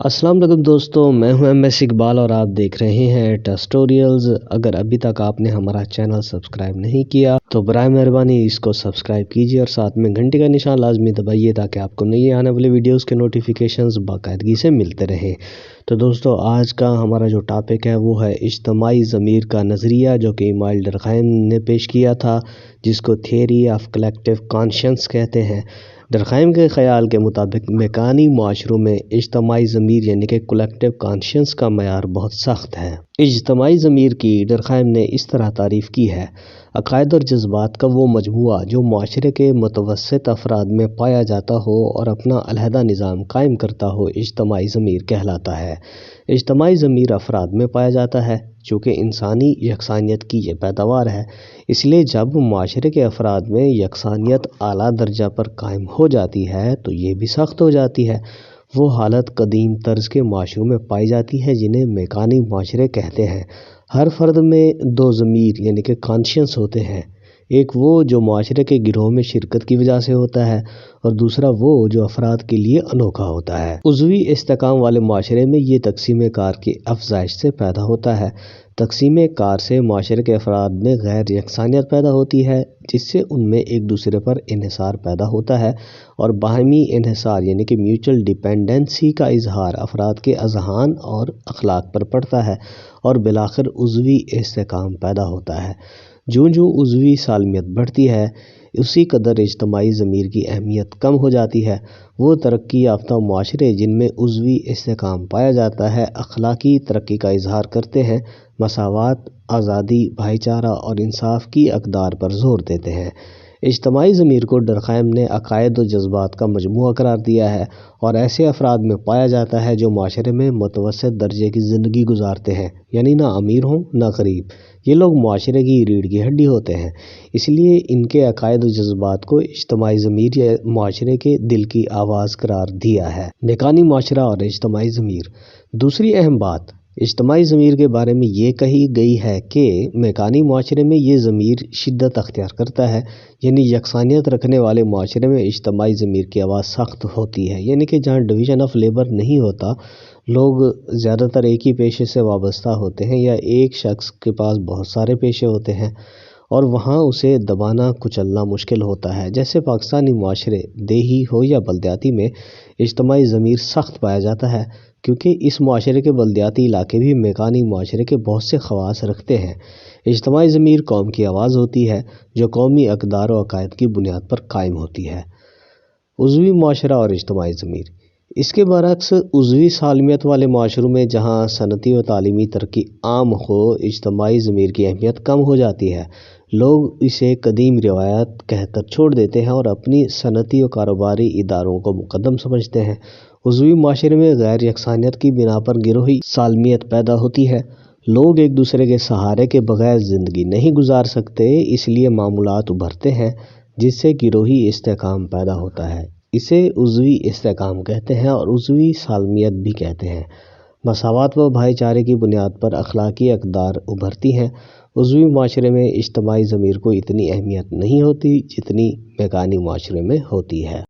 السلام علیکم دوستوں، میں ہوں MS اقبال اور آپ دیکھ رہے ہیں ٹسٹوریلز۔ اگر ابھی تک آپ نے ہمارا چینل سبسکرائب نہیں کیا تو برائے مہربانی اس کو سبسکرائب کیجیے اور ساتھ میں گھنٹی کا نشان لازمی دبائیے تاکہ آپ کو نئی آنے والی ویڈیوز کے نوٹیفیکیشنز باقاعدگی سے ملتے رہیں۔ تو دوستو، آج کا ہمارا جو ٹاپک ہے وہ ہے اجتماعی ضمیر کا نظریہ، جو کہ ایمائل ڈرکھائم نے پیش کیا تھا، جس کو تھیوری آف کلیکٹیو کانشنس کہتے ہیں۔ ڈرکھائم کے خیال کے مطابق میکانی معاشروں میں اجتماعی ضمیر یعنی کہ کلیکٹیو کانشنس کا معیار بہت سخت ہے۔ اجتماعی ضمیر کی ڈرکھائم نے اس طرح تعریف کی ہے: عقائد اور جذبات کا وہ مجموعہ جو معاشرے کے متوسط افراد میں پایا جاتا ہو اور اپنا علیحدہ نظام قائم کرتا ہو، اجتماعی ضمیر کہلاتا ہے۔ اجتماعی ضمیر افراد میں پایا جاتا ہے۔ چونکہ انسانی یکسانیت کی یہ پیداوار ہے، اس لیے جب معاشرے کے افراد میں یکسانیت اعلیٰ درجہ پر قائم ہو جاتی ہے تو یہ بھی سخت ہو جاتی ہے۔ وہ حالت قدیم طرز کے معاشروں میں پائی جاتی ہے جنہیں میکانی معاشرے کہتے ہیں۔ ہر فرد میں دو ضمیر یعنی کہ کانشنس ہوتے ہیں، ایک وہ جو معاشرے کے گروہ میں شرکت کی وجہ سے ہوتا ہے اور دوسرا وہ جو افراد کے لیے انوکھا ہوتا ہے۔ عضوی استحکام والے معاشرے میں یہ تقسیم کار کی افزائش سے پیدا ہوتا ہے۔ تقسیم کار سے معاشرے کے افراد میں غیر یکسانیت پیدا ہوتی ہے، جس سے ان میں ایک دوسرے پر انحصار پیدا ہوتا ہے اور باہمی انحصار یعنی کہ میوچل ڈیپینڈنسی کا اظہار افراد کے اذہان اور اخلاق پر پڑتا ہے اور بالآخر عضوی استحکام پیدا ہوتا ہے۔ جوں عضوی سالمیت بڑھتی ہے، اسی قدر اجتماعی ضمیر کی اہمیت کم ہو جاتی ہے۔ وہ ترقی یافتہ معاشرے جن میں عضوی استحکام پایا جاتا ہے اخلاقی ترقی کا اظہار کرتے ہیں، مساوات، آزادی، بھائی چارہ اور انصاف کی اقدار پر زور دیتے ہیں۔ اجتماعی ضمیر کو ڈرکھائم نے عقائد و جذبات کا مجموعہ قرار دیا ہے اور ایسے افراد میں پایا جاتا ہے جو معاشرے میں متوسط درجے کی زندگی گزارتے ہیں، یعنی نہ امیر ہوں نہ غریب۔ یہ لوگ معاشرے کی ریڑھ کی ہڈی ہوتے ہیں، اس لیے ان کے عقائد و جذبات کو اجتماعی ضمیر یا معاشرے کے دل کی آواز قرار دیا ہے۔ میکانی معاشرہ اور اجتماعی ضمیر۔ دوسری اہم بات اجتماعی ضمیر کے بارے میں یہ کہی گئی ہے کہ میکانی معاشرے میں یہ ضمیر شدت اختیار کرتا ہے، یعنی یکسانیت رکھنے والے معاشرے میں اجتماعی ضمیر کی آواز سخت ہوتی ہے، یعنی کہ جہاں ڈویژن آف لیبر نہیں ہوتا، لوگ زیادہ تر ایک ہی پیشے سے وابستہ ہوتے ہیں یا ایک شخص کے پاس بہت سارے پیشے ہوتے ہیں اور وہاں اسے دبانا کچلنا مشکل ہوتا ہے۔ جیسے پاکستانی معاشرے، دیہی ہو یا بلدیاتی میں، اجتماعی ضمیر سخت پایا جاتا ہے کیونکہ اس معاشرے کے بلدیاتی علاقے بھی میکانی معاشرے کے بہت سے خواص رکھتے ہیں۔ اجتماعی ضمیر قوم کی آواز ہوتی ہے جو قومی اقدار و عقائد کی بنیاد پر قائم ہوتی ہے۔ عضوی معاشرہ اور اجتماعی ضمیر۔ اس کے برعکس عضوی سالمیت والے معاشروں میں جہاں صنعتی و تعلیمی ترقی عام ہو، اجتماعی ضمیر کی اہمیت کم ہو جاتی ہے۔ لوگ اسے قدیم روایات کہہ کر چھوڑ دیتے ہیں اور اپنی صنعتی و کاروباری اداروں کو مقدم سمجھتے ہیں۔ عضوی معاشرے میں غیر یکسانیت کی بنا پر گروہی سالمیت پیدا ہوتی ہے۔ لوگ ایک دوسرے کے سہارے کے بغیر زندگی نہیں گزار سکتے، اس لیے معاملات ابھرتے ہیں جس سے گروہی استحکام پیدا ہوتا ہے۔ اسے عضوی استحکام کہتے ہیں اور عضوی سالمیت بھی کہتے ہیں۔ مساوات و بھائی چارے کی بنیاد پر اخلاقی اقدار ابھرتی ہیں۔ عضوی معاشرے میں اجتماعی ضمیر کو اتنی اہمیت نہیں ہوتی جتنی میکانی معاشرے میں ہوتی ہے۔